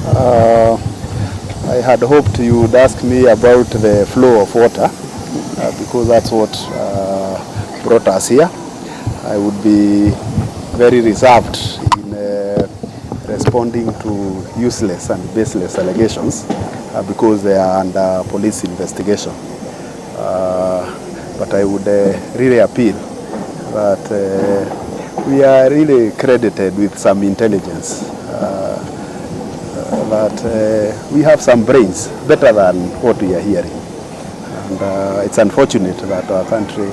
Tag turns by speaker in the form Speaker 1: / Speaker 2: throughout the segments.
Speaker 1: Uh, I had hoped you would ask me about the flow of water because that's what brought us here. I would be very reserved in responding to useless and baseless allegations because they are under police investigation. But I would really appeal that we are really credited with some intelligence, that we have some brains better than what we are hearing. And it's unfortunate that our country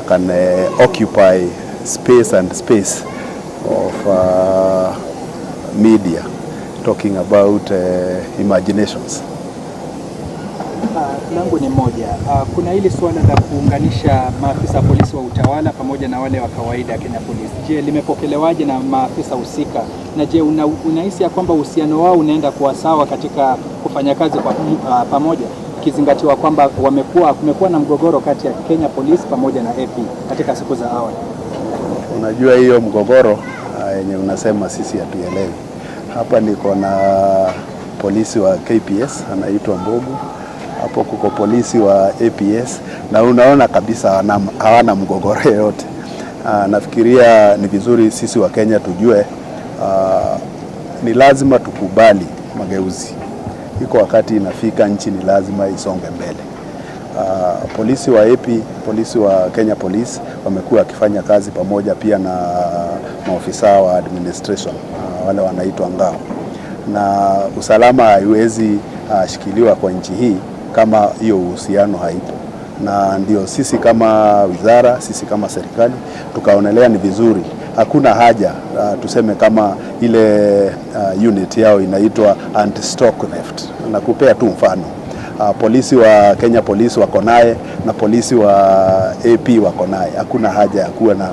Speaker 1: can occupy space and space of media talking about imaginations.
Speaker 2: Langu ni moja. Kuna hili swala la kuunganisha maafisa polisi wa utawala pamoja na wale wa kawaida Kenya Police. Je, limepokelewaje na maafisa husika? Na je, unahisi ya kwamba uhusiano wao unaenda kuwa sawa katika kufanya kazi kwa pamoja, kizingatiwa kwamba kumekuwa na mgogoro kati ya Kenya Police pamoja na AP katika siku za awali?
Speaker 1: Unajua hiyo mgogoro yenye unasema sisi hatuelewi. Hapa niko na polisi wa KPS anaitwa Mbogu. Hapo kuko polisi wa APS na unaona kabisa hawana mgogoro yote. Nafikiria ni vizuri sisi wa Kenya tujue ni lazima tukubali mageuzi. Iko wakati inafika nchi ni lazima isonge mbele. Polisi wa AP, polisi wa Kenya Police wamekuwa wakifanya kazi pamoja pia na maofisa wa administration, wale wanaitwa ngao. Na usalama haiwezi shikiliwa kwa nchi hii kama hiyo uhusiano haipo. Na ndio sisi kama wizara, sisi kama serikali tukaonelea ni vizuri. Hakuna haja tuseme kama ile unit yao inaitwa anti-stock theft. Nakupea tu mfano. Polisi wa Kenya Police wako naye na polisi wa AP wako naye. Hakuna haja ya kuwa na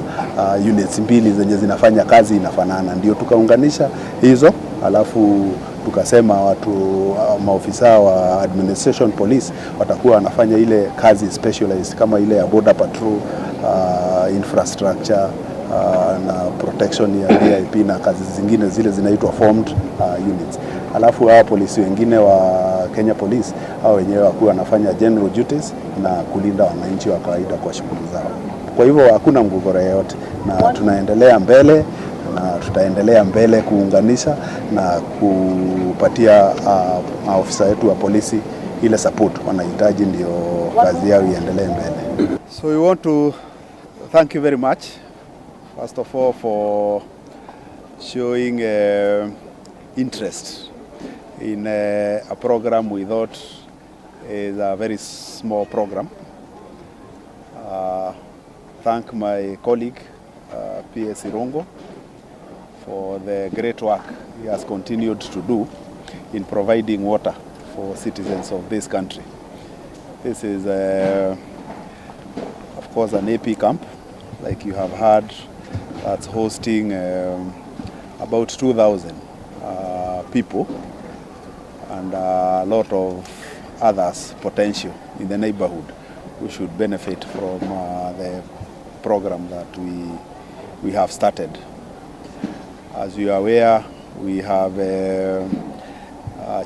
Speaker 1: units mbili zenye zinafanya kazi inafanana. Ndio tukaunganisha hizo, alafu tukasema watu maofisa wa administration police watakuwa wanafanya ile kazi specialized kama ile ya border patrol, infrastructure na protection ya VIP na kazi zingine zile zinaitwa formed units. Alafu hawa polisi wengine wa Kenya Police hao wenyewe wakuwa wanafanya general duties na kulinda wananchi wa kawaida kwa shughuli zao. Kwa hivyo hakuna mgogoro yote na tunaendelea mbele na tutaendelea mbele kuunganisha na kupatia maofisa wetu wa polisi ile support wanahitaji ndio kazi yao iendelee mbele. So we want to thank you very much first of all for showing interest in a program we thought is a very small program. Thank my colleague PS Irongo for the great work he has continued to do in providing water for citizens of this country. This is of course an AP camp, like you have heard, that's hosting about 2,000 people and a lot of others potential in the neighborhood who should benefit from the program that we have started. As you are aware, we have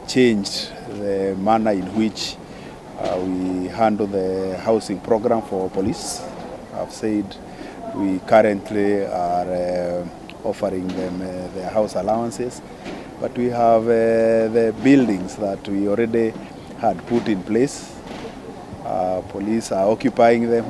Speaker 1: changed the manner in which we handle the housing program for police. I've said we currently are offering them their house allowances, but we have the buildings that we already had put in place. Police are occupying them,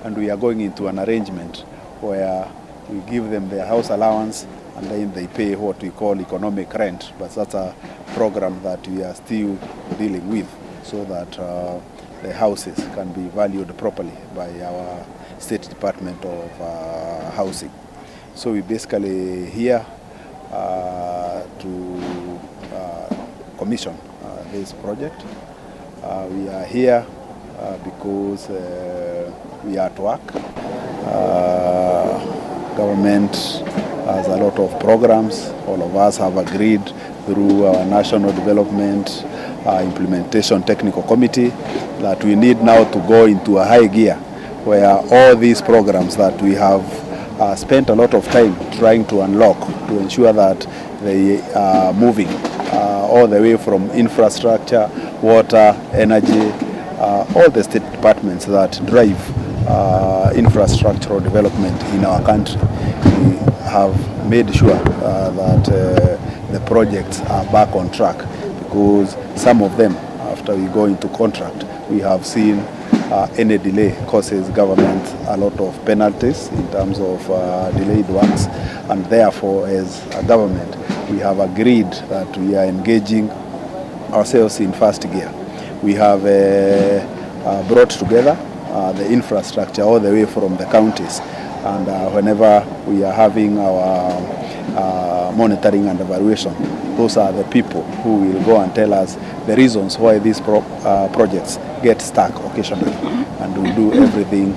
Speaker 1: and we are going into an arrangement where we give them their house allowance and then they pay what we call economic rent. But that's a program that we are still dealing with so that the houses can be valued properly by our State Department of Housing. So we basically here to commission this project. We are here because we are at work. Government has a lot of programs. All of us have agreed through our National Development Implementation Technical Committee that we need now to go into a high gear where all these programs that we have spent a lot of time trying to unlock to ensure that they are moving all the way from infrastructure, water, energy, all the state departments that drive infrastructural development in our country. We have made sure that the projects are back on track, because some of them, after we go into contract, we have seen any delay causes government a lot of penalties in terms of delayed works, and therefore as a government we have agreed that we are engaging ourselves in first gear. We have brought together the infrastructure all the way from the counties, and whenever we are having our monitoring and evaluation, those are the people who will go and tell us the reasons why these projects get stuck occasionally, and we do everything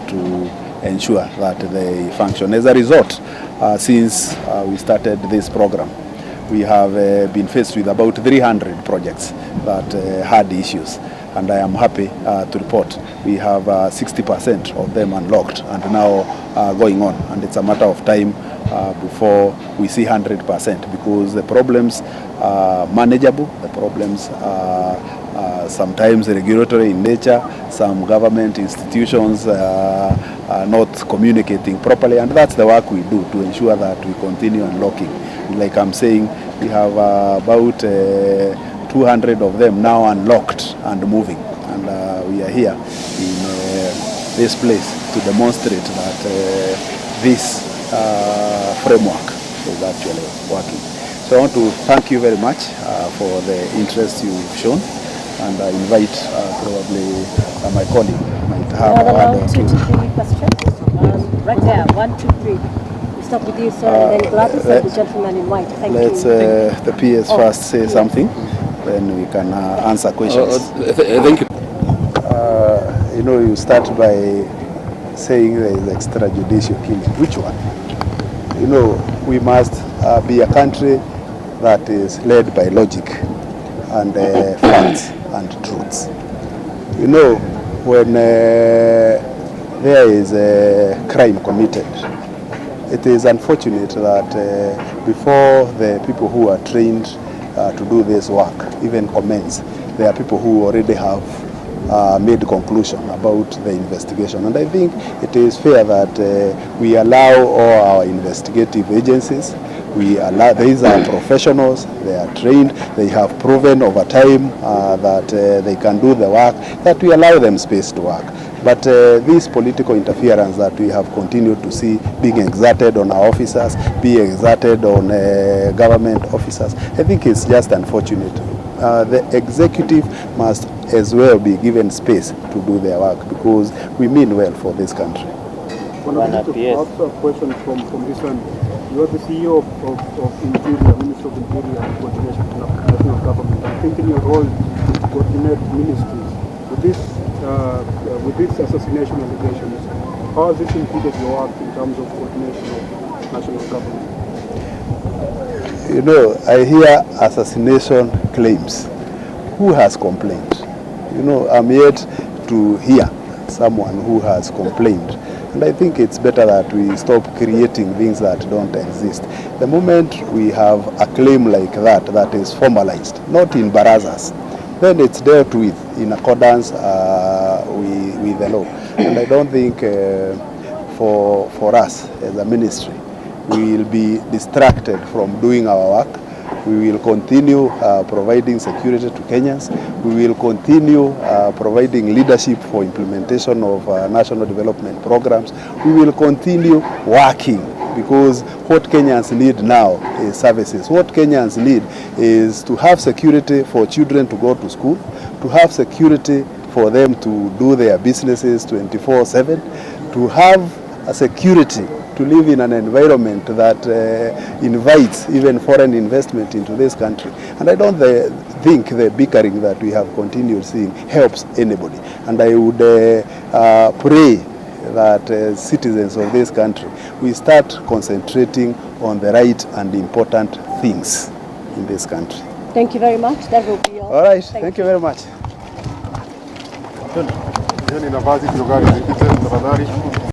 Speaker 1: to ensure that they function. As a result, since we started this program, we have been faced with about 300 projects that had issues, and I am happy to report we have 60% of them unlocked and now going on, and it's a matter of time before we see 100%, because the problems are manageable, the problems are sometimes regulatory in nature, some government institutions are not communicating properly, and that's the work we do to ensure that we continue unlocking. Like I'm saying, we have about 200 of them now unlocked and moving, and we are here in this place to demonstrate that this framework is actually working. So I want to thank you very much for the interest you've shown, and I invite probably my colleague might have
Speaker 3: a word or two. 2 to 3 questions. Right there, 1, 2, 3. We start with you, sir, and then Gladys and the gentleman in white. Thank you.
Speaker 1: Let's the PS first say something, then we can answer questions.
Speaker 4: Thank you.
Speaker 1: You know, you start by saying there is extrajudicial killing. Which one? You know, we must be a country that is led by logic and facts and truths. You know, when there is a crime committed, it is unfortunate that before the people who are trained to do this work even commence, there are people who already have made conclusion about the investigation. And I think it is fair that we allow all our investigative agencies, these are professionals, they are trained, they have proven over time that they can do the work, that we allow them space to work. But this political interference that we have continued to see being exerted on our officers, being exerted on government officers, I think it's just unfortunate. The executive must as well be given space to do their work, because we mean well for this country.
Speaker 5: Also a question from this one. You are the CEO of Interior, Minister of Interior and Coordination of National Government. I think in your role to coordinate ministries with this assassination allegations, how has this impeded your work in terms of coordination of national government?
Speaker 1: You know, I hear assassination claims. Who has complained? You know, I'm yet to hear someone who has complained. And I think it's better that we stop creating things that don't exist. The moment we have a claim like that, that is formalized, not in barazas, then it's dealt with in accordance with the law. And I don't think for us as a ministry, we will be distracted from doing our work. We will continue providing security to Kenyans. We will continue providing leadership for implementation of national development programs. We will continue working, because what Kenyans need now is services. What Kenyans need is to have security for children to go to school, to have security for them to do their businesses 24/7, to have a security to live in an environment that invites even foreign investment into this country. And I don't think the bickering that we have continued seeing helps anybody. And I would pray that citizens of this country, we start concentrating on the right and important things in this country.
Speaker 3: Thank you very much. That will be all.
Speaker 1: All right. Thank you very much.
Speaker 5: Nafasi kidogo